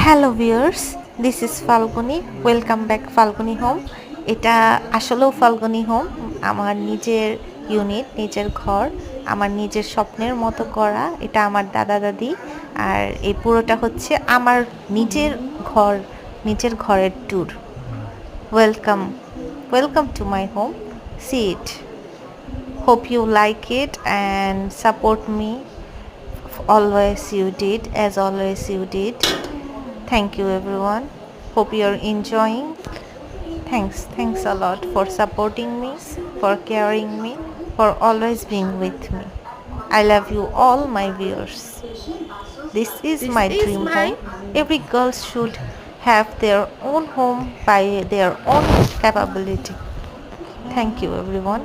Hello viewers, this is Falguni. Welcome back Falguni home. এটা আসলেও Falguni home. আমার নিজের ইউনিট, নিজের ঘর, আমার নিজের স্বপ্নের মতো করা। এটা আমার দাদা দাদি। আর এই পুরোটা হচ্ছে আমার নিজের ঘর, নিজের ঘরের tour. Welcome, welcome to my home. See it. Hope you like it and support me. Always you did, as always you did. Thank you everyone. Hope you're enjoying. Thanks a lot for supporting me, for caring me, for always being with me. I love you all my viewers. This is my dream home. Every girl should have their own home by their own capability. Thank you everyone.